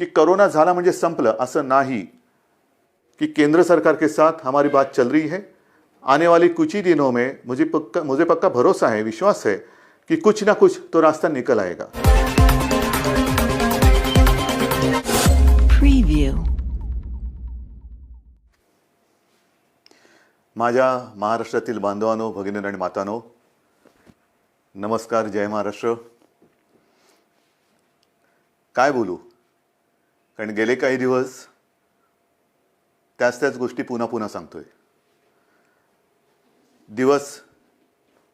कि कोरोना झाला म्हणजे संपलं असं नाही, कि केंद्र सरकार के साथ हमारी बात चल रही है। आने वाली कुछ ही दिनों में मुझे पक्का भरोसा है, विश्वास है कि कुछ ना कुछ तो रास्ता निकल आएगा। Preview. माझ्या महाराष्ट्रातील बांधवांनो, भगिनी आणि मातांनो, नमस्कार, जय महाराष्ट्र। काय बोलू, कारण गेले काही दिवस त्याच गोष्टी पुन्हा पुन्हा सांगतोय। दिवस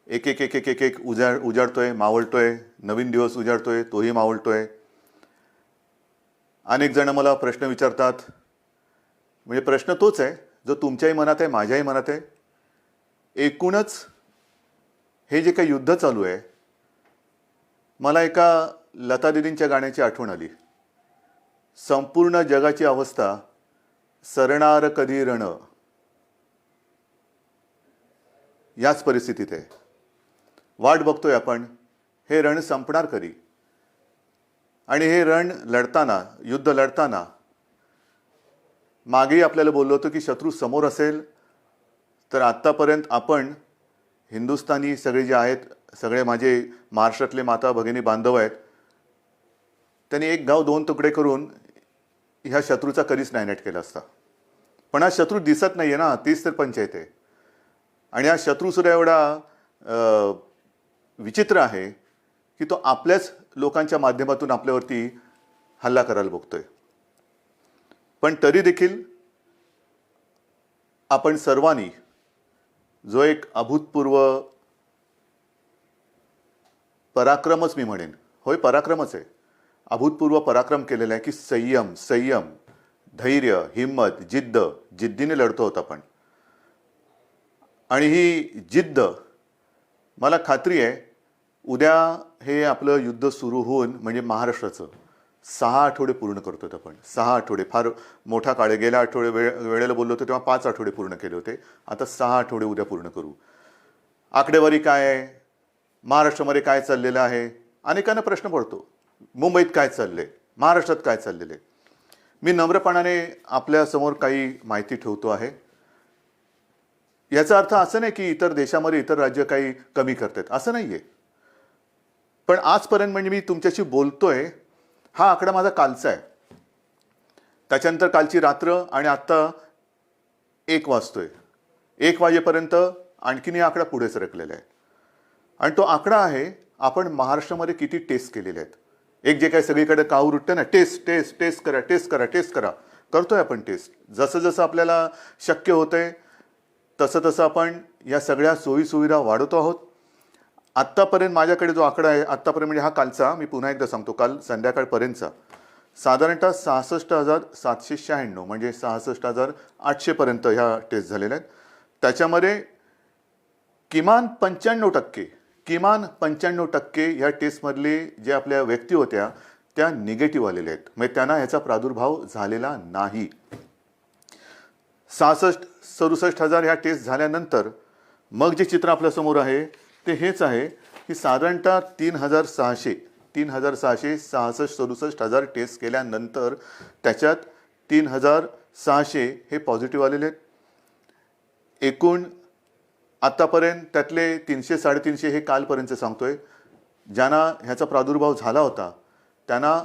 एक एक एक एक एक एक उजाडतोय, मावळतोय, नवीन दिवस उजाडतोय, तोही मावळतोय। अनेक जण मला प्रश्न विचारतात, म्हणजे प्रश्न तोच आहे जो तुमच्याही मनात आहे, माझ्याही मनात आहे। एकूणच हे जे काही युद्ध चालू आहे, मला एका लता दीदींच्या गाण्याची आठवण आली। संपूर्ण जगाची अवस्था सरणार कधी रण, याच परिस्थितीत आहे। वाट बघतोय आपण, हे रण संपणार कधी। आणि हे रण लढताना, युद्ध लढताना मागेही आपल्याला बोललो होतो की शत्रू समोर असेल तर आत्तापर्यंत आपण हिंदुस्थानी सगळे जे आहेत, सगळे माझे महाराष्ट्रातले माता भगिनी बांधव आहेत, त्यांनी एक गाव दोन तुकडे करून ह्या शत्रूचा कधीच नायनाट केला असता। पण हा शत्रू दिसत नाही आहे ना, तीच तर पंचायत आहे। आणि हा शत्रू सुद्धा एवढा विचित्र आहे की तो आपल्याच लोकांच्या माध्यमातून आपल्यावरती हल्ला करायला बघतोय। पण तरी देखील आपण सर्वांनी जो एक अभूतपूर्व पराक्रमच, मी म्हणेन, होय पराक्रमच आहे, अभूतपूर्व पराक्रम केलेला आहे की संयम, धैर्य, हिम्मत, जिद्दीने लढतो होता आपण। आणि ही जिद्द, मला खात्री आहे उद्या हे आपलं युद्ध सुरू होऊन, म्हणजे महाराष्ट्राचं 6 आठवडे पूर्ण करतोय आपण। 6 आठवडे फार मोठा काळ आहे। गेल्या वेळेला बोललो होतो तेव्हा 5 आठवडे पूर्ण केले होते, आता 6 आठवडे उद्या पूर्ण करू। आकडेवारी काय आहे, महाराष्ट्रामध्ये काय चाललेलं आहे, अनेकांना प्रश्न पडतो, मुंबईत काय चाललंय, महाराष्ट्रात काय चाललेलं आहे। मी नम्रपणाने आपल्या समोर काही माहिती ठेवतो आहे। याचा अर्थ असं नाही की इतर देशामध्ये इतर राज्य काही कमी करतात, असं नाहीये। पण आजपर्यंत म्हणजे मी तुमच्याशी बोलतोय, हा आकडा माझा कालचा आहे, त्याच्यानंतर कालची रात्र, आणि आत्ता 1 वाजतोय। 1 वाजेपर्यंत आणखीन हा आकडा पुढे सरकलेला आहे। आणि तो आकडा आहे आपण महाराष्ट्रामध्ये किती टेस्ट केलेले आहेत। एक जे काही सगळीकडे काहूर उठतं ना, टेस्ट करा, करतोय आपण टेस्ट। जसं जसं आपल्याला शक्य होतंय तसं आपण या सगळ्या सोयी सुविधा वाढवतो आहोत। आत्तापर्यंत माझ्याकडे जो आकडा आहे, आत्तापर्यंत म्हणजे हा कालचा, मी पुन्हा एकदा सांगतो, काल संध्याकाळपर्यंतचा साधारणतः 66,796, म्हणजे 66,800 पर्यंत ह्या टेस्ट झालेल्या आहेत। त्याच्यामध्ये किमान 95% ह्या टेस्टमधले जे आपल्या व्यक्ती होत्या त्या निगेटिव्ह आलेल्या आहेत, म्हणजे त्यांना ह्याचा प्रादुर्भाव झालेला नाही। 66-67 ह्या टेस्ट झाल्यानंतर मग जे चित्र आपल्यासमोर आहे ते हेच आहे की साधारणतः 3,666 टेस्ट केल्यानंतर त्याच्यात 3,600 हे पॉझिटिव्ह आलेले आहेत। एकूण आतापर्यंत त्यातले 300-350 हे कालपर्यंत सांगतोय, ज्यांना ह्याचा प्रादुर्भाव झाला होता त्यांना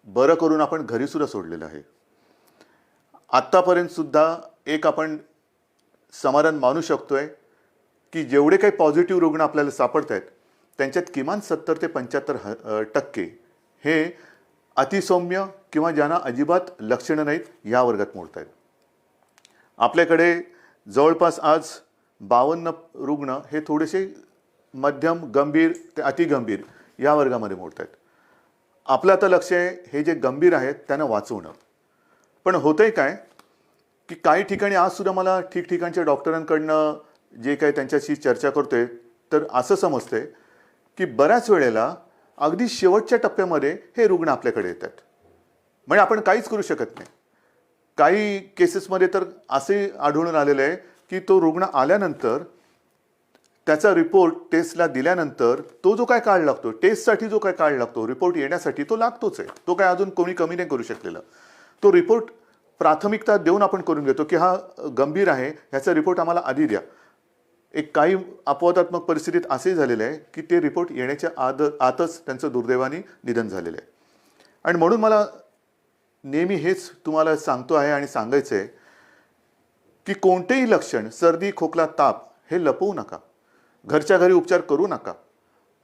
बरं करून आपण घरी सुद्धा सोडलेलं आहे। आत्तापर्यंत सुद्धा एक आपण समाधान मानू शकतोय की जेवढे काही पॉझिटिव्ह रुग्ण आपल्याला सापडत आहेत त्यांच्यात किमान 70 ते 75% हे अतिसौम्य किंवा ज्यांना अजिबात लक्षणं नाहीत या वर्गात मोडत आहेत। आपल्याकडे जवळपास आज 52 रुग्ण हे थोडेसे मध्यम गंभीर ते अतिगंभीर या वर्गामध्ये मोडत आहेत। आपलं आता लक्ष आहे हे जे गंभीर आहेत त्यांना वाचवणं। पण होतंय काय की काही ठिकाणी आज सुद्धा मला ठिकठिकाणच्या डॉक्टरांकडनं जे काही त्यांच्याशी चर्चा करतोय तर असं समजतंय की बऱ्याच वेळेला अगदी शेवटच्या टप्प्यामध्ये हे रुग्ण आपल्याकडे येतात, म्हणजे आपण काहीच करू शकत नाही। काही केसेसमध्ये तर असे आढळून आलेले आहे की तो रुग्ण आल्यानंतर त्याचा रिपोर्ट टेस्टला दिल्यानंतर तो जो काय काळ लागतो, टेस्टसाठी जो काय काळ लागतो, रिपोर्ट येण्यासाठी तो लागतोच आहे. तो काय अजून कोणी कमी नाही करू शकलेला. तो रिपोर्ट प्राथमिकता देऊन आपण करून घेतो की हा गंभीर आहे, ह्याचा रिपोर्ट आम्हाला आधी द्या. एक काही अपवादात्मक परिस्थितीत असे झालेले आहे की ते रिपोर्ट येण्याच्या आतच त्यांचं दुर्दैवाने निधन झालेलं आहे. आणि म्हणून मला नेहमी हेच तुम्हाला सांगतो आहे आणि सांगायचं आहे की कोणतेही लक्षण, सर्दी, खोकला, ताप हे लपवू नका. घरच्या घरी उपचार करू नका.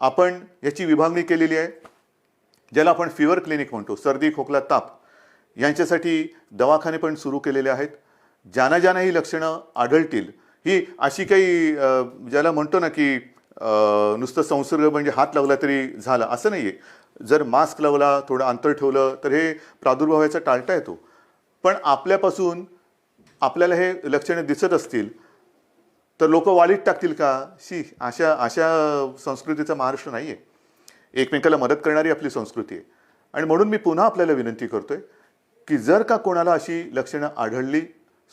आपण याची विभागणी केलेली आहे, ज्याला आपण फीवर क्लिनिक म्हणतो. सर्दी, खोकला, ताप यांच्यासाठी दवाखाने पण सुरू केलेले आहेत. ज्यांना ज्यांना ही लक्षणं आढळतील, ही अशी काही ज्याला म्हणतो ना की नुसतं संसर्ग म्हणजे हात लावला तरी झाला असं नाही आहे. जर मास्क लावला, थोडं अंतर ठेवलं तर हे प्रादुर्भाव याचा टाळता येतो. पण आपल्यापासून आपल्याला हे लक्षणं दिसत असतील तर लोक वालीत टाकतील का? अशा संस्कृतीचा महाराष्ट्र नाही आहे. एकमेकाला मदत करणारी आपली संस्कृती आहे. आणि म्हणून मी पुन्हा आपल्याला विनंती करतोय की जर का कोणाला अशी लक्षणं आढळली,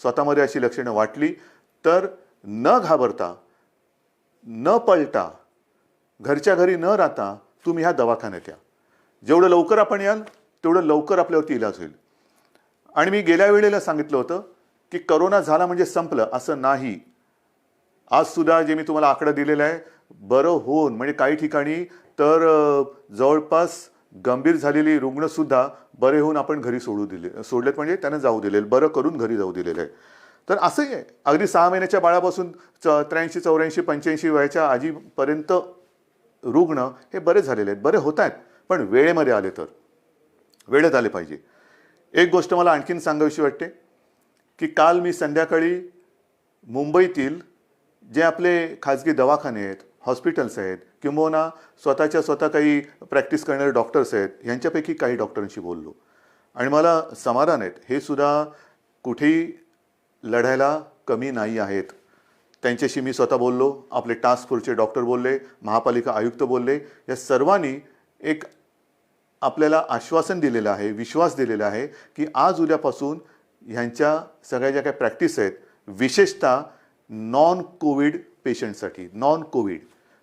स्वतःमध्ये अशी लक्षणं वाटली, तर न घाबरता, न पळता, घरच्या घरी न राहता तुम्ही ह्या दवाखान्यात या. जेवढं लवकर आपण याल तेवढं लवकर आपल्यावरती इलाज होईल. आणि मी गेल्या वेळेला सांगितलं होतं की करोना झाला म्हणजे संपलं, असं नाही. आज सुद्धा जे मी तुम्हाला आकडा दिलेला आहे, बरं होऊन म्हणजे काही ठिकाणी तर जवळपास गंभीर झालेली रुग्णसुद्धा बरे होऊन आपण घरी सोडलेत म्हणजे त्यांना जाऊ दिलेलं, बरं करून घरी जाऊ दिलेलं आहे. तर असंही आहे, अगदी 6 महिन्याच्या बाळापासून 83, 84, 85 वयाच्या आजीपर्यंत रुग्ण हे बरे झालेले आहेत, बरे होत आहेत. पण वेळेमध्ये आले तर वेळेत आले पाहिजे. एक गोष्ट मला आणखीन सांगावीशी वाटते की काल मी संध्याकाळी मुंबईतील जे आपले खाजगी दवाखाने आहेत, हॉस्पिटल्स आहेत, किंबहुना स्वतः काही प्रॅक्टिस करणारे डॉक्टर्स आहेत, यांच्यापैकी काही डॉक्टरांशी बोललो. आणि मला समाधान आहेत, हे सुद्धा कुठेही लढायला कमी नाही आहेत. त्यांच्याशी मी स्वतः बोललो, आपले टास्क फोर्सचे डॉक्टर बोलले, महापालिका आयुक्त बोलले. या सर्वांनी एक आपल्याला आश्वासन दिलेलं आहे, विश्वास दिलेला आहे की आज उद्यापासून ह्यांच्या सगळ्या ज्या काही प्रॅक्टिस आहेत, विशेषतः नॉन कोविड पेशंटसाठी, नॉन कोविड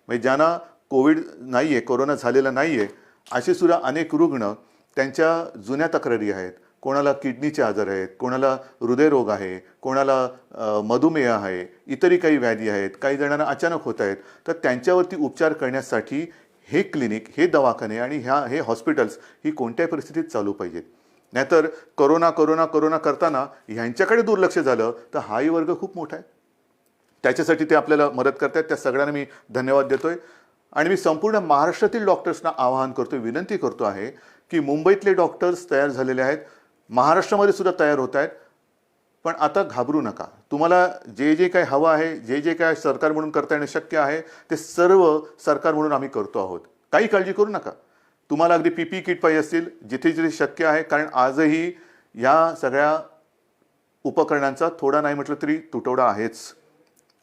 म्हणजे ज्यांना कोविड नाही आहे, कोरोना झालेला नाही आहे, असे सुद्धा अनेक रुग्ण त्यांच्या जुन्या तक्रारी आहेत. कोणाला किडनीचे आजार आहेत, कोणाला हृदयरोग आहे, कोणाला मधुमेह आहे, इतरही काही व्याधी आहेत, काही जणांना अचानक होत आहेत. तर त्यांच्यावरती उपचार करण्यासाठी हे क्लिनिक, हे दवाखाने आणि हे हॉस्पिटल्स ही कोणत्याही परिस्थितीत चालू पाहिजेत. नाहीतर कोरोना कोरोना कोरोना करताना ह्यांच्याकडे दुर्लक्ष झालं तर हाही वर्ग खूप मोठा आहे. त्याच्यासाठी ते आपल्याला मदत करतात. त्या सगळ्यांना मी धन्यवाद देतोय. आणि मी संपूर्ण महाराष्ट्रातील डॉक्टर्सना आवाहन करतोय, विनंती करतो आहे की मुंबईतले डॉक्टर्स तयार झालेले आहेत, महाराष्ट्रामध्ये सुद्धा तयार होत आहेत. पण आता घाबरू नका. तुम्हाला जे जे काही हवं आहे, जे जे काय सरकार म्हणून करता येणं शक्य आहे, ते सर्व सरकार म्हणून आम्ही करतो आहोत. काही काळजी करू नका. तुम्हाला अगदी PPE किट पाहिजे असतील, जिथे जिथे शक्य आहे, कारण आजही या सगळ्या उपकरणांचा थोडा नाही म्हटलं तरी तुटवडा आहेच.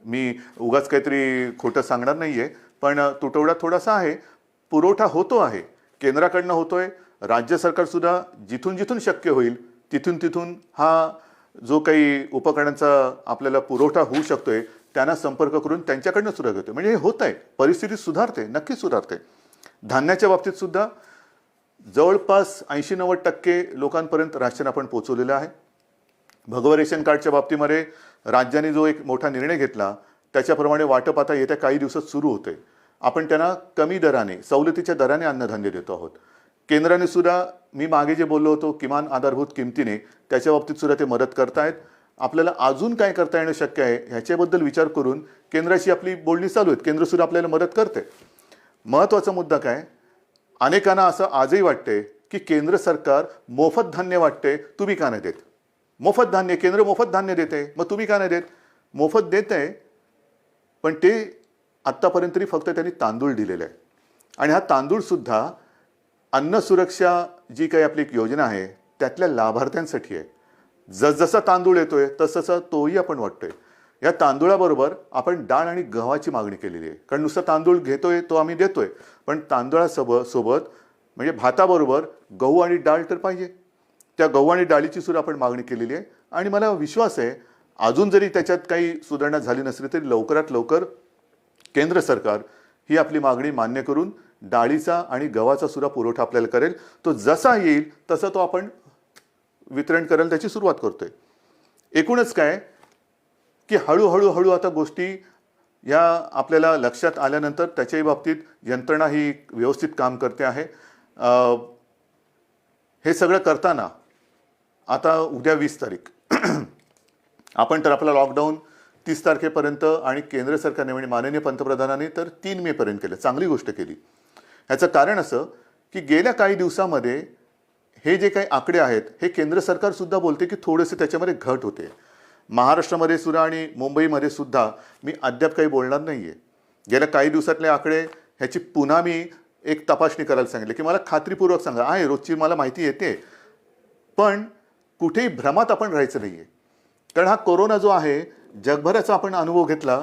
मी उगाच काहीतरी खोटं सांगणार नाही आहे, पण तुटवडा थोडासा आहे. पुरवठा होतो आहे, केंद्राकडनं होतोय. राज्य सरकारसुद्धा जिथून जिथून शक्य होईल तिथून हा जो काही उपकरणांचा आपल्याला पुरवठा होऊ शकतोय त्यांना संपर्क करून त्यांच्याकडनं सुद्धा घेतोय. म्हणजे हे होत आहे, परिस्थिती सुधारते, नक्की सुधारते. धान्याच्या बाबतीत सुद्धा जवळपास 80-90% लोकांपर्यंत राशन आपण पोहोचवलेलं आहे. भगवा रेशन कार्डच्या बाबतीमध्ये राज्याने जो एक मोठा निर्णय घेतला त्याच्याप्रमाणे वाटप आता येत्या काही दिवसात सुरू होते. आपण त्यांना कमी दराने, सवलतीच्या दराने अन्नधान्य देतो आहोत. केंद्राने सुद्धा मी मागे जे बोललो होतो किमान आधारभूत किमतीने, त्याच्या बाबतीत सुद्धा ते मदत करतायत. आपल्याला अजून काय करता येणं शक्य आहे ह्याच्याबद्दल विचार करून केंद्राशी आपली बोलणी चालू आहेत. केंद्र सुद्धा आपल्याला मदत करते. महत्त्वाचा मुद्दा काय, अनेकांना असं आजही वाटते की केंद्र सरकार मोफत धान्य वाटते, तुम्ही का नाही देत? मोफत धान्य, केंद्र मोफत धान्य देते, मग तुम्ही का नाही देत? मोफत देत आहे, पण ते आत्तापर्यंत तरी फक्त त्यांनी तांदूळ दिलेले आहे. आणि हा तांदूळ सुद्धा अन्न सुरक्षा जी काही आपली एक योजना आहे त्यातल्या लाभार्थ्यांसाठी आहे. जसजसा तांदूळ येतोय तसं तोही आपण वाटतोय. या तांदूळाबरोबर आपण डाळ आणि गव्हाची मागणी केलेली आहे. कारण नुसता तांदूळ घेतोय तो आम्ही देतोय, पण तांदूळासोबत म्हणजे भाताबरोबर गहू आणि डाळ तर पाहिजे. त्या गहू आणि डाळीची सुद्धा आपण मागणी केलेली आहे. आणि मला विश्वास आहे अजून जरी त्याच्यात काही सुधारणा झाली नसली तरी लवकरात लवकर केंद्र सरकार ही आपली मागणी मान्य करून डाळीचा आणि गव्हाचा सुद्धा पुरवठा आपल्याला करेल. तो जसा येईल तसं तो आपण वितरण करेल त्याची सुरुवात करतोय. एकूणच काय की हळूहळू आता गोष्टी या आपल्याला लक्षात आल्यानंतर त्याच्याही बाबतीत यंत्रणा ही व्यवस्थित काम करते आहे. हे सगळं करताना आता उद्या 20 तारीख आपण तर आपला लॉकडाऊन 30 तारखेपर्यंत आणि केंद्र सरकारने म्हणजे माननीय पंतप्रधानांनी तर 3 मे पर्यंत केलं. चांगली गोष्ट केली. ह्याचं कारण असं की गेल्या काही दिवसामध्ये हे जे काही आकडे आहेत हे केंद्र सरकार सुद्धा बोलते की थोडेसे त्याच्यामध्ये घट होते. महाराष्ट्रामध्ये सुद्धा आणि मुंबईमध्ये सुद्धा मी अद्याप काही बोलणार नाहीये. गेल्या काही दिवसातले आकडे ह्याची पुन्हा मी एक तपासणी करायला सांगितले की मला खात्रीपूर्वक सांगा. आहे रोजची मला माहिती येते, पण कुठेही भ्रमात आपण राहायचं नाहीये. कारण हा कोरोना जो आहे जगभराचा आपण अनुभव घेतला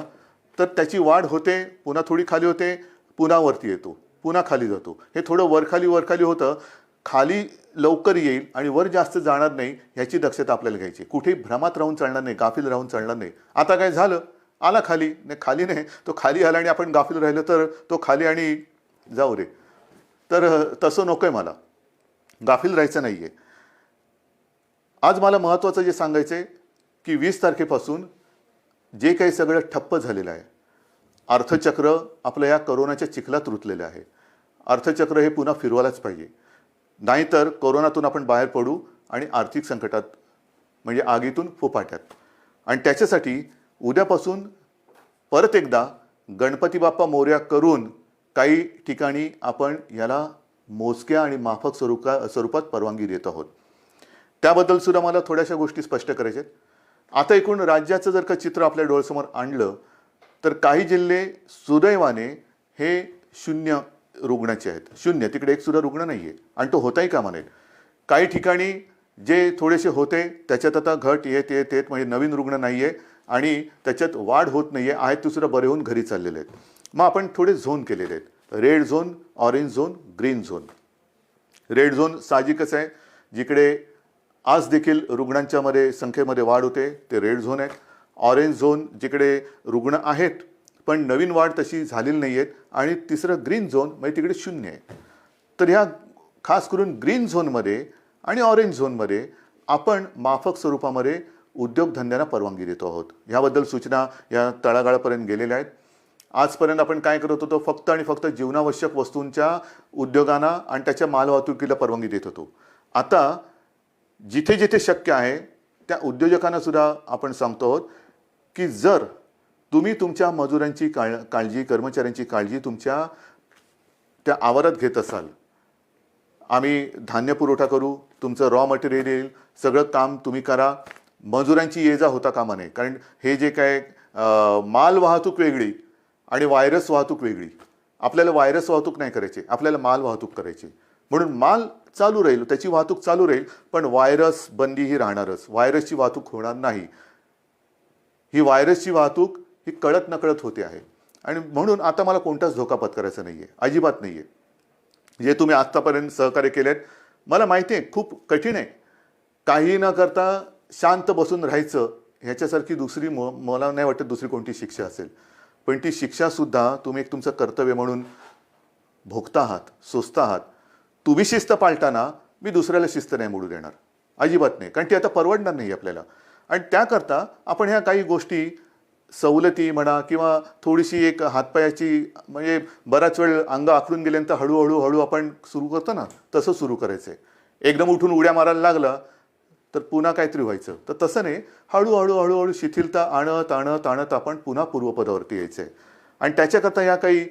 तर त्याची वाढ होते, पुन्हा थोडी खाली होते, पुन्हा वरती येतो, पुन्हा खाली जातो. हे थोडं वरखाली होतं. खाली लवकर येईल आणि वर जास्त जाणार नाही ह्याची दक्षता आपल्याला घ्यायची. कुठेही भ्रमात राहून चालणार नाही, गाफील राहून चालणार नाही. आता काय झालं, आला खाली नाही, खाली नाही, तो खाली आला आणि आपण गाफील राहिलो तर तो खाली आणि जाऊ रे. तर तसं नकोय, मला गाफील राहायचं नाहीये. आज मला महत्त्वाचं जे सांगायचं आहे की 20 तारखेपासून जे काही सगळं ठप्प झालेलं आहे, अर्थचक्र आपलं या कोरोनाच्या चिखलात रुतलेलं आहे. अर्थचक्र हे पुन्हा फिरवायलाच पाहिजे, नाहीतर कोरोनातून आपण बाहेर पडू आणि आर्थिक संकटात म्हणजे आगीतून फुफाट्यात. आणि त्याच्यासाठी उद्यापासून परत एकदा गणपती बाप्पा मोरया करून काही ठिकाणी आपण याला मोजक्या आणि माफक स्वरूपात परवानगी देत आहोत. त्याबद्दल सुद्धा मला थोड्याशा गोष्टी स्पष्ट करायच्या आहेत. आता एकूण राज्याचं जर का चित्र आपल्या डोळ्यासमोर आणलं तर काही जिल्हे सुदैवाने हे 0 रुग्णाचे आहेत. 0, तिकडे एक सुद्धा रुग्ण नाही आहे आणि तो होताही कामा नये. काही ठिकाणी जे थोडेसे होते त्याच्यात आता घट येत म्हणजे नवीन रुग्ण नाही आहे आणि त्याच्यात वाढ होत नाही आहे. आहेत ते सुद्धा बरे होऊन घरी चाललेले आहेत. मग आपण थोडे झोन केलेले आहेत, red zone, orange zone, green zone. Red zone साहजिकच आहे, जिकडे आज देखील रुग्णांच्या संख्येमध्ये वाढ होते ते रेड झोन आहे. ऑरेंज झोन जिकडे रुग्ण आहेत पण नवीन वाढ तशी झालेली नाही आहेत. आणि तिसरं ग्रीन झोन म्हणजे तिकडे 0 आहे. तर ह्या खास करून ग्रीन झोनमध्ये आणि ऑरेंज झोनमध्ये आपण माफक स्वरूपामध्ये उद्योगधंद्यांना परवानगी देतो आहोत. ह्याबद्दल सूचना या तळागाळापर्यंत गेलेल्या आहेत. आजपर्यंत आपण काय करत होतो, फक्त आणि फक्त जीवनावश्यक वस्तूंच्या उद्योगांना आणि त्याच्या मालवाहतुकीला परवानगी देत होतो. आता जिथे जिथे शक्य आहे त्या उद्योजकांना सुद्धा आपण सांगतो आहोत की जर तुम्ही तुमच्या मजुरांची काळजी, कर्मचाऱ्यांची काळजी तुमच्या त्या आवारात घेत असाल, आम्ही धान्य पुरवठा करू, तुमचं रॉ मटेरियल येईल, सगळं काम तुम्ही करा, मजुरांची ये जा होता कामा नये. कारण हे जे काय माल वाहतूक वेगळी आणि व्हायरस वाहतूक वेगळी. आपल्याला व्हायरस वाहतूक नाही करायची, आपल्याला माल वाहतूक करायची. म्हणून माल चालू राहील, त्याची वाहतूक चालू राहील, पण व्हायरस बंदी ही राहणारच. व्हायरसची वाहतूक होणार नाही. ही व्हायरसची वाहतूक ही कळत नकळत होते आहे आणि म्हणून आता मला कोणताच धोका पत्करायचा नाही आहे, अजिबात नाही आहे. जे तुम्ही आत्तापर्यंत सहकार्य केलेत मला माहिती आहे खूप कठीण आहे. काही न करता शांत बसून राहायचं ह्याच्यासारखी दुसरी मला नाही वाटत दुसरी कोणती शिक्षा असेल. पण ती शिक्षासुद्धा तुम्ही एक तुमचं कर्तव्य म्हणून भोगता आहात, सोसता आहात. तुम्ही शिस्त पाळताना मी दुसऱ्याला शिस्त नाही मोडू देणार, अजिबात नाही. कारण ती आता परवडणार नाही आपल्याला. आणि त्याकरता आपण ह्या काही गोष्टी सवलती म्हणा किंवा थोडीशी एक हातपायाची म्हणजे बराच वेळ अंग आखडून गेल्यानंतर हळूहळू आपण सुरू करतो ना, तसं सुरू करायचं आहे. एकदम उठून उड्या मारायला लागला तर पुन्हा काहीतरी व्हायचं. तर तसं नाही, हळूहळू शिथिलता आणत आपण पुन्हा पूर्वपदावरती यायचं आहे. आणि त्याच्याकरता या काही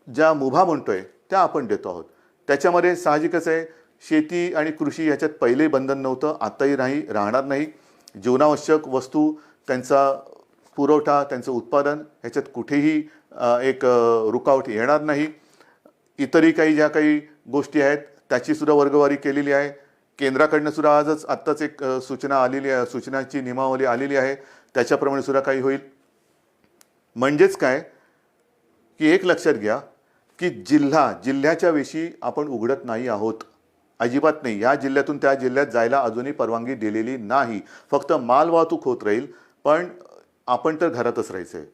ज्या मुभा म्हणतोय त्या आपण देतो आहोत. त्याच्यामध्ये साहजिकच आहे शेती आणि कृषी याच्यात पहिले बंधन नव्हतं, आताही राहणार नाही. जीवनावश्यक वस्तू, त्यांचा पुरवठा, त्यांचं उत्पादन ह्याच्यात कुठेही एक रुकावट येणार नाही. इतरही काही ज्या काही गोष्टी आहेत त्याची सुद्धा वर्गवारी केलेली आहे. केंद्राकडनं सुद्धा आत्ताच एक सूचना आलेली आहे, सूचनाची नियमावली आलेली आहे, त्याच्याप्रमाणे सुद्धा काही होईल. म्हणजेच काय की एक लक्षात घ्या की जिल्ह्याच्या वेशी आपण उघडत नाही आहोत, अजिबात नाही. या जिल्ह्यातून त्या जिल्ह्यात जायला अजूनही परवानगी दिलेली नाही. फक्त माल वाहतूक होत राहील, पण आपण तर घरातच राहायचं आहे.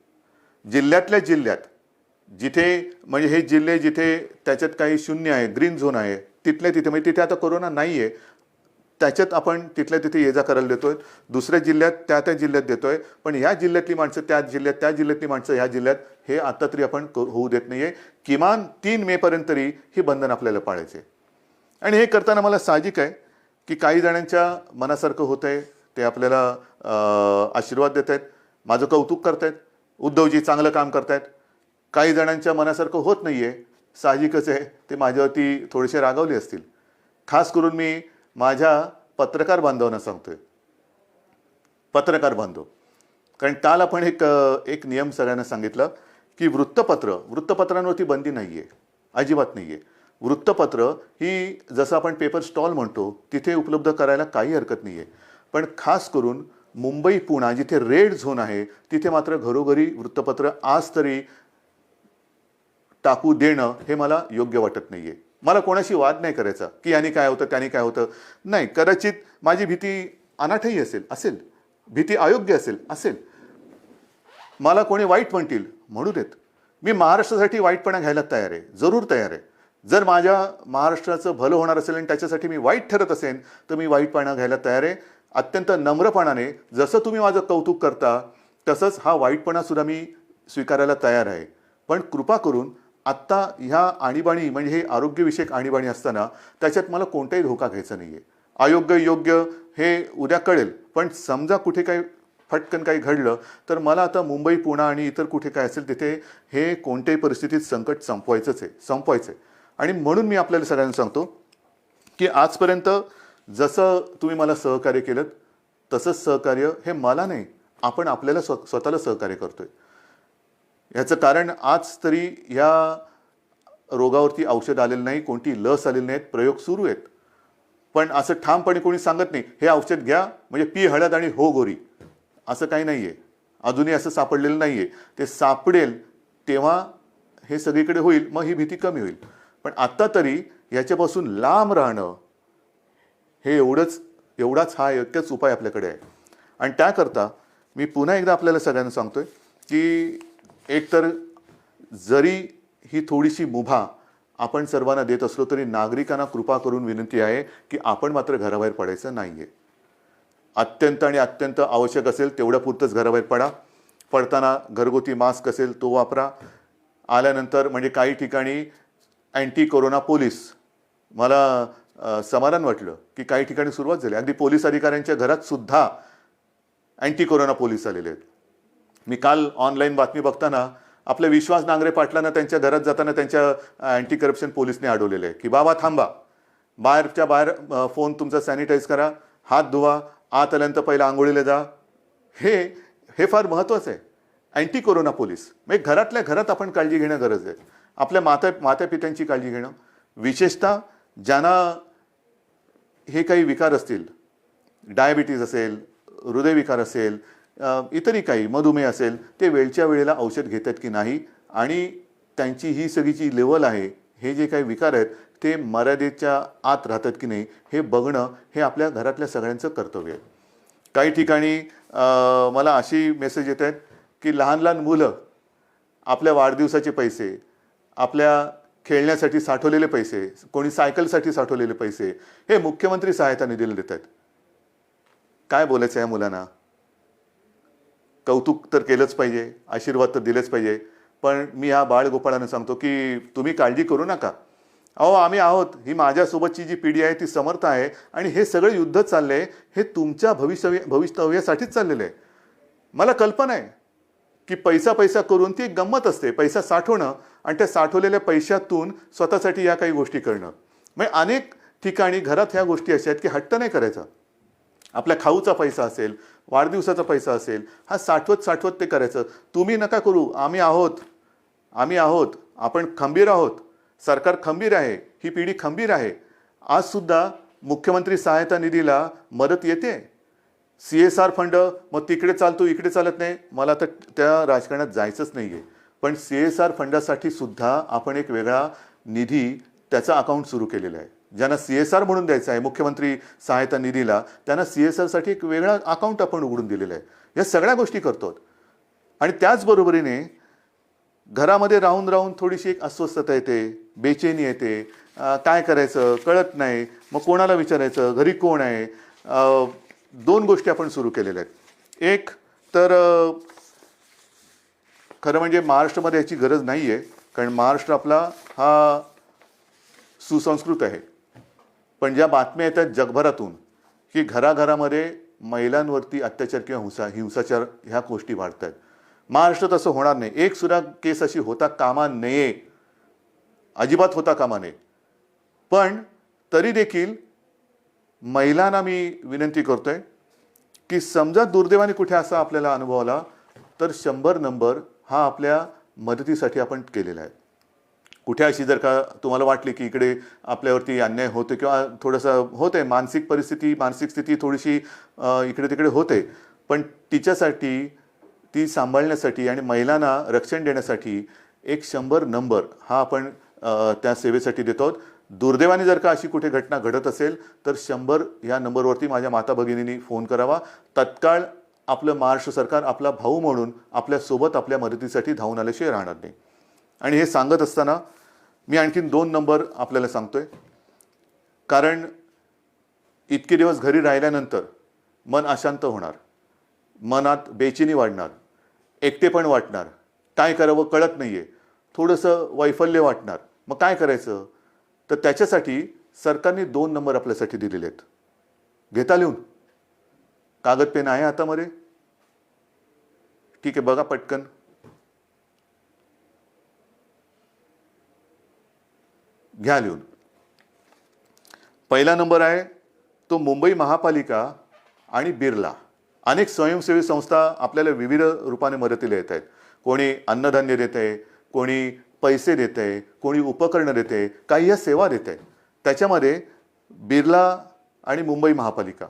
जिल्ह्यातल्या जिल्ह्यात जिथे म्हणजे हे जिल्हे जिथे त्याच्यात काही शून्य आहे, ग्रीन झोन आहे, तिथल्या तिथे म्हणजे तिथे आता कोरोना नाही आहे, त्याच्यात आपण तिथल्या तिथे ये जा करायला देतोय. दुसऱ्या जिल्ह्यात त्या जिल्ह्यात देतोय. पण ह्या जिल्ह्यातली माणसं त्या जिल्ह्यात, त्या जिल्ह्यातली माणसं ह्या जिल्ह्यात, हे आता तरी आपण होऊ देत नाहीये. किमान 3 मे पर्यंत तरी ही बंधन आपल्याला पाळायचे. आणि हे करताना मला साहजिक आहे की काही जणांच्या मनासारखं होतंय, ते आपल्याला आशीर्वाद देत आहेत, माझं कौतुक करतायत, उद्धवजी चांगलं काम करतायत. काही जणांच्या मनासारखं होत नाहीये, साहजिकच आहे, ते माझ्यावरती थोडेसे रागावले असतील. खास करून मी माझ्या पत्रकार बांधवांना सांगतोय, पत्रकार बांधव, कारण काल आपण एक नियम सगळ्यांना सांगितलं की वृत्तपत्रांवरती बंदी नाहीये, अजिबात नाहीये. वृत्तपत्र ही जसं आपण पेपर स्टॉल म्हणतो तिथे उपलब्ध करायला काही हरकत नाहीये. पण खास करून मुंबई पुणे जिथे रेड झोन आहे तिथे मात्र घरोघरी वृत्तपत्र आज तरी टाकू देणं हे मला योग्य वाटत नाहीये. मला कोणाशी वाद नाही करायचा की याने काय होतं त्याने काय होतं, नाही. कदाचित माझी भीती अनाठही असेल, भीती अयोग्य असेल. मला कोणी वाईट म्हणतील म्हणू देत. मी महाराष्ट्रासाठी वाईटपणा घ्यायला तयार आहे, जरूर तयार आहे. जर माझ्या महाराष्ट्राचं भलं होणार असेल आणि त्याच्यासाठी मी वाईट ठरत असेल तर मी वाईटपणा घ्यायला तयार आहे. अत्यंत नम्रपणाने, जसं तुम्ही माझं कौतुक करता तसंच हा वाईटपणा सुद्धा मी स्वीकारायला तयार आहे. पण कृपा करून आत्ता ह्या आणीबाणी म्हणजे हे आरोग्यविषयक आणीबाणी असताना त्याच्यात मला कोणताही धोका घ्यायचा नाही आहे. अयोग्य योग्य हे उद्या कळेल, पण समजा कुठे काही फटकन काही घडलं तर मला आता मुंबई पुणे आणि इतर कुठे काय असेल तिथे हे कोणत्याही परिस्थितीत संकट संपवायचं आहे. आणि म्हणून मी आपल्याला सगळ्यांना सांगतो की आजपर्यंत जसं तुम्ही मला सहकार्य केलं तसंच सहकार्य हे मला नाही, आपण आपल्याला स्वतःला सहकार्य करतोय. ह्याचं कारण आज तरी ह्या रोगावरती औषध आलेलं नाही, कोणती लस आलेली नाहीत, प्रयोग सुरू आहेत. पण असं ठामपणे कोणी सांगत नाही हे औषध घ्या म्हणजे पी हळद आणि हो गोरी, असं काही नाही आहे. अजूनही असं सापडलेलं नाही आहे. ते सापडेल तेव्हा हे सगळीकडे होईल, मग ही भीती कमी होईल. पण आत्ता तरी याच्यापासून लांब राहणं हे एवढाच हा एकच उपाय आपल्याकडे आहे. आणि त्याकरता मी पुन्हा एकदा आपल्याला सगळ्यांना सांगतोय की एकतर जरी ही थोडीशी मुभा आपण सर्वांना देत असलो तरी नागरिकांना कृपा करून विनंती आहे की आपण मात्र घराबाहेर पडायचं नाहीये. अत्यंत आवश्यक असेल तेवढ्या पुरतंच घराबाहेर पडा. पडताना घरगुती मास्क असेल तो वापरा. आल्यानंतर म्हणजे काही ठिकाणी अँटी कोरोना पोलीस, मला समाधान वाटलं की काही ठिकाणी सुरुवात झाली. अगदी पोलीस अधिकाऱ्यांच्या घरात सुद्धा अँटी कोरोना पोलीस आलेले आहेत. मी काल ऑनलाईन बातमी बघताना आपल्या विश्वास नांगरे पाटलांना त्यांच्या घरात जाताना त्यांच्या अँटी करप्शन पोलीसने अडवलेलं आहे की बाबा थांबा, बाहेरच्या बाहेर फोन तुमचा सॅनिटाईज करा, हात धुवा, आत आल्यानंतर पहिला आंघोळीला जा. हे फार महत्त्वाचं आहे. अँटी कोरोना पोलीस म्हणजे घरातल्या घरात आपण काळजी घेणं गरज आहे. आपल्या मातापित्यांची काळजी घेणं, विशेषतः ज्यांना हे काही विकार असतील, डायबिटीज असेल, हृदयविकार असेल, इतरही काही मधुमेह असेल, ते वेळच्या वेळेला औषध घेतात की नाही आणि त्यांची ही सगळी जी लेवल आहे, हे जे काही विकार आहेत ते मर्यादेच्या आत राहतात की नाही हे बघणं हे आपल्या घरातल्या सगळ्यांचं कर्तव्य आहे. काही ठिकाणी मला अशी मेसेज येत आहेत की लहान मुलं आपल्या वाढदिवसाचे पैसे, आपल्या खेळण्यासाठी साठवलेले पैसे, कोणी सायकलसाठी साठवलेले पैसे हे मुख्यमंत्री सहायता निधीला देत आहेत. काय बोलायचं या मुलांना? कौतुक तर केलंच पाहिजे, आशीर्वाद तर दिलेच पाहिजे. पण मी ह्या बाळगोपाळांना सांगतो की तुम्ही काळजी करू नका. अहो आम्ही आहोत. ही माझ्यासोबतची जी पिढी आहे ती समर्थ आहे आणि हे सगळं युद्ध चाललंय हे तुमच्या भवितव्यासाठीच चाललेलं आहे. मला कल्पना आहे की पैसा करून ती गंमत असते, पैसा साठवणं आणि त्या साठवलेल्या पैशातून स्वतःसाठी या काही गोष्टी करणं. म्हणजे अनेक ठिकाणी घरात ह्या गोष्टी अशा आहेत की हट्ट नाही करायचा. आपल्या खाऊचा पैसा असेल, वाढदिवसाचा पैसा असेल, हा साठवत ते करायचं. तुम्ही नका करू. आम्ही आहोत, आपण खंबीर आहोत, सरकार खंबीर आहे, ही पिढी खंबीर आहे. आज सुद्धा मुख्यमंत्री सहायता निधीला मदत येते. CSR फंड, मग तिकडे चालतो इकडे चालत नाही, मला तर त्या राजकारणात जायचंच नाही आहे. पण CSR फंडासाठी सुद्धा आपण एक वेगळा निधी त्याचा अकाउंट सुरू केलेला आहे. ज्यांना CSR म्हणून द्यायचं आहे मुख्यमंत्री सहायता निधीला, त्यांना CSRसाठी एक वेगळा अकाउंट आपण उघडून दिलेलं आहे. या सगळ्या गोष्टी करतो. आणि त्याचबरोबरीने घरामध्ये राहून राहून थोडीशी एक अस्वस्थता येते, बेचैनी येते, काय करायचं कळत नाही, मग कोणाला विचारायचं, घरी कोण आहे. दोन गोष्टी आपण सुरू केलेल्या आहेत. एक तर खरं म्हणजे महाराष्ट्रामध्ये याची गरज नाही आहे, कारण महाराष्ट्र आपला हा सुसंस्कृत आहे. पण ज्या बातम्या येतात जगभरातून की घराघरामध्ये महिलांवरती अत्याचार किंवा हिंसाचार ह्या गोष्टी वाढत आहेत. महाराष्ट्रात असं होणार नाही. एक सुद्धा केस अशी होता कामा नये, अजिबात होता कामा नये. पण तरी देखील महिलांना मी विनंती करतोय की समजा दुर्दैवाने कुठे असा आपल्याला अनुभव आला तर 100 नंबर हा आपल्या मदतीसाठी आपण केलेला आहे. कुठे अशी जर का तुम्हाला वाटली की इकडे आपल्यावरती अन्याय होते किंवा थोडंसं होते, मानसिक स्थिती थोडीशी इकडे तिकडे होते, पण तिच्यासाठी ती सांभाळण्यासाठी आणि महिलांना रक्षण देण्यासाठी एक 100 नंबर हा आपण त्या सेवेसाठी देतो आहोत. दुर्दैवाने जर का अशी कुठे घटना घडत असेल तर 100 या नंबरवरती माझ्या माता भगिनींनी फोन करावा. तत्काळ आपलं महाराष्ट्र सरकार आपला भाऊ म्हणून आपल्यासोबत आपल्या मदतीसाठी धावून आल्याशिवाय राहणार नाही. आणि हे सांगत असताना मी आणखीन 2 नंबर आपल्याला सांगतोय, कारण इतके दिवस घरी राहिल्यानंतर मन अशांत होणार, मनात बेचैनी वाढणार, एकटेपण वाटणार, काय करावं कळत नाहीये, थोडंसं वैफल्य वाटणार. मग काय करायचं? तर त्याच्यासाठी सरकारने 2 नंबर आपल्यासाठी दिलेले आहेत. घेता लिहून? कागद पेन आहे हातामध्ये? ठीक आहे, बघा पटकन. घ्या लिहून. पहिला नंबर आहे तो मुंबई महापालिका आणि बिर्ला. अनेक स्वयंसेवी संस्था आपल्याला विविध रूपाने मदतीला येत आहेत. कोणी अन्नधान्य देत आहे, कोणी पैसे देत आहे, कोणी उपकरणं देत आहे, काही या सेवा देत आहे. त्याच्यामध्ये बिर्ला आणि मुंबई महापालिका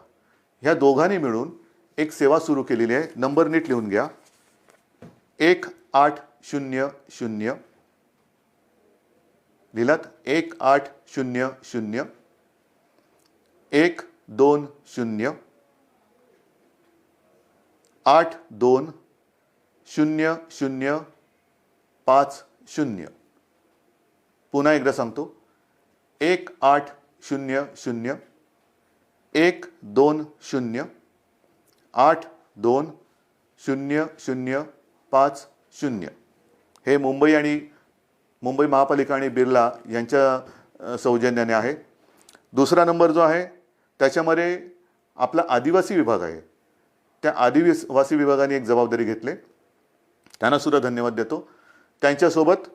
ह्या दोघांनी मिळून एक सेवा सुरू केलेली आहे. नंबर नीट लिहून घ्या. 1800 लिहिलात? 1800 120 820050. पुन्हा एकदा सांगतो. 1800 120 820050. हे मुंबई महापालिका आणि बिर्ला यांच्या सौजन्याने आहे. दुसरा नंबर जो आहे त्याच्यामध्ये आपला आदिवासी विभाग आहे. त्या आदिवासी विभागाने एक जबाबदारी घेतली, त्यांना सुद्धा धन्यवाद देतो. त्यांच्यासोबत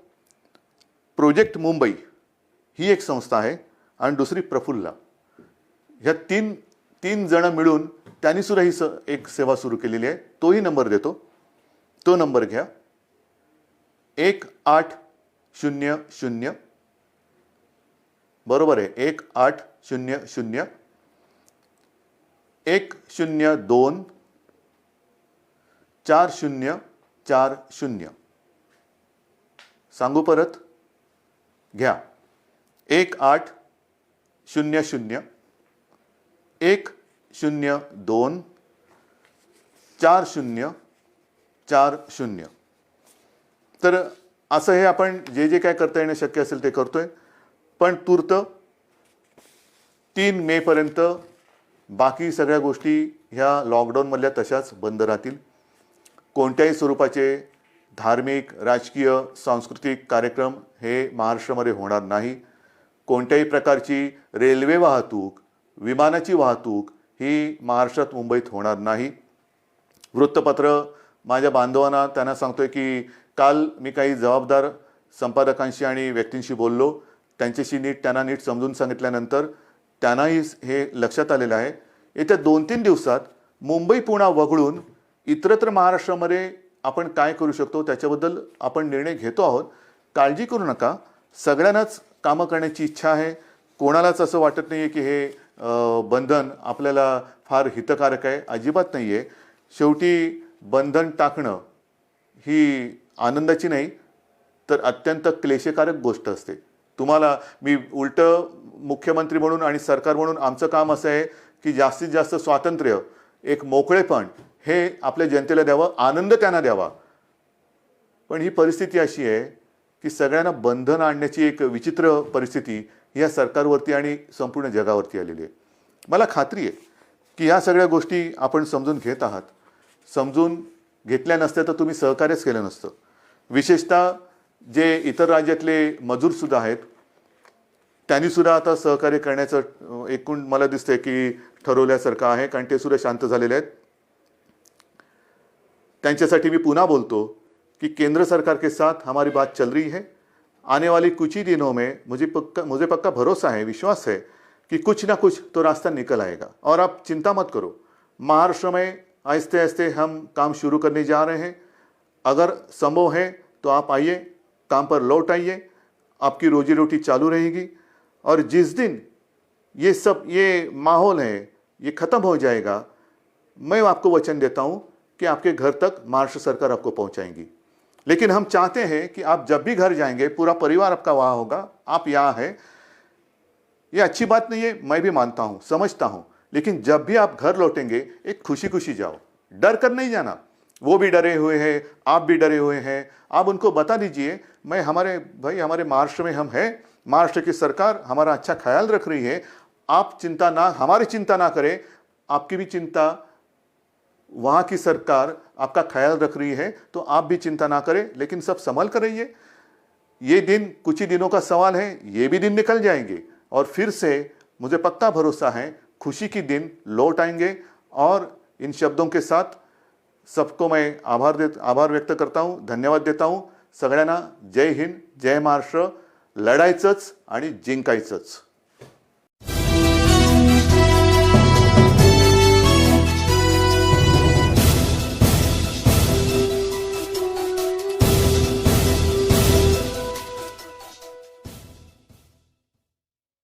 प्रोजेक्ट मुंबई ही एक संस्था आहे आणि दुसरी प्रफुल्ला. ह्या तीन जण मिळून त्यांनी सुद्धा ही एक सेवा सुरू केलेली आहे. तोही नंबर देतो. तो नंबर घ्या. 1800 बरोबर आहे. 1800 102 4040. सांगू परत? घ्या. 1800 102 4040. तर असं हे आपण जे काय करता येणं शक्य असेल ते करतोय. पण तूर्त 3 मे पर्यंत बाकी सगळ्या गोष्टी ह्या लॉकडाऊनमधल्या तशाच बंद राहतील. कोणत्याही स्वरूपाचे धार्मिक, राजकीय, सांस्कृतिक कार्यक्रम हे महाराष्ट्रामध्ये होणार नाही. कोणत्याही प्रकारची रेल्वे वाहतूक, विमानाची वाहतूक ही महाराष्ट्रात, मुंबईत होणार नाही. वृत्तपत्र माझ्या बांधवांना त्यांना सांगतोय की काल मी काही जबाबदार संपादकांशी आणि व्यक्तींशी बोललो. त्यांना नीट समजून सांगितल्यानंतर त्यांनाही हे लक्षात आलेलं आहे. येत्या 2-3 दिवसात मुंबई पुन्हा वगळून इतरत्र महाराष्ट्रामध्ये आपण काय करू शकतो त्याच्याबद्दल आपण निर्णय घेतो आहोत. काळजी करू नका. सगळ्यांनाच कामं करण्याची इच्छा आहे. कोणालाच असं वाटत नाही आहे की हे बंधन आपल्याला फार हितकारक आहे. अजिबात नाही आहे. शेवटी बंधन टाकणं ही आनंदाची नाही तर अत्यंत क्लेशकारक गोष्ट असते. तुम्हाला मी उलटं मुख्यमंत्री म्हणून आणि सरकार म्हणून आमचं काम असं आहे की जास्तीत जास्त स्वातंत्र्य, एक मोकळेपण हे आपल्या जनतेला द्यावं, आनंद त्यांना द्यावा. पण ही परिस्थिती अशी आहे की सगळ्यांना बंधन आणण्याची एक विचित्र परिस्थिती या सरकारवरती आणि संपूर्ण जगावरती आलेली आहे. मला खात्री आहे की ह्या सगळ्या गोष्टी आपण समजून घेत आहात. समजून घेतल्या नसत्या तर तुम्ही सहकार्यच केलं नसतं. विशेषतः जे इतर राज्यातले मजूरसुद्धा आहेत त्यांनीसुद्धा आता सहकार्य करण्याचं एकूण मला दिसतंय की ठरवल्यासारखं आहे, कारण ते सुद्धा शांत झालेले आहेत. त्यांच्यासाठी मी पुन्हा बोलतो कि केंद्र सरकार के साथ हमारी बात चल रही है. आने वाले कुछ ही दिनों में मुझे पक्का भरोसा है, विश्वास है कि कुछ ना कुछ तो रास्ता निकल आएगा. और आप चिंता मत करो, महाराष्ट्र में आहिस्ते आहिस्ते हम काम शुरू करने जा रहे हैं. अगर संभव है तो आप आइए, काम पर लौट आइए, आपकी रोजी रोटी चालू रहेगी. और जिस दिन ये माहौल है ये ख़त्म हो जाएगा, मैं आपको वचन देता हूँ कि आपके घर तक महाराष्ट्र सरकार आपको पहुँचाएंगी. लेकिन हम चाहते हैं कि आप जब भी घर जाएंगे पूरा परिवार आपका वहाँ होगा, आप यहाँ हैं. ये अच्छी बात नहीं है, मैं भी मानता हूँ, समझता हूँ. लेकिन जब भी आप घर लौटेंगे एक खुशी खुशी जाओ, डर कर नहीं जाना. वो भी डरे हुए हैं, आप भी डरे हुए हैं. आप उनको बता दीजिए हमारे महाराष्ट्र में हम हैं, महाराष्ट्र की सरकार हमारा अच्छा ख्याल रख रही है. आप हमारी चिंता ना करें, आपकी भी चिंता वहाँ की सरकार आपका ख्याल रख रही है, तो आप भी चिंता ना करें. लेकिन सब संभल कर रहिए. ये दिन कुछ ही दिनों का सवाल है, ये भी दिन निकल जाएंगे और फिर से मुझे पक्का भरोसा है खुशी की दिन लौट आएंगे. और इन शब्दों के साथ सबको मैं आभार व्यक्त करता हूँ, धन्यवाद देता हूँ. सगळ्यांना जय हिंद, जय महाराष्ट्र. लढायचंच आणि जिंकायचंच.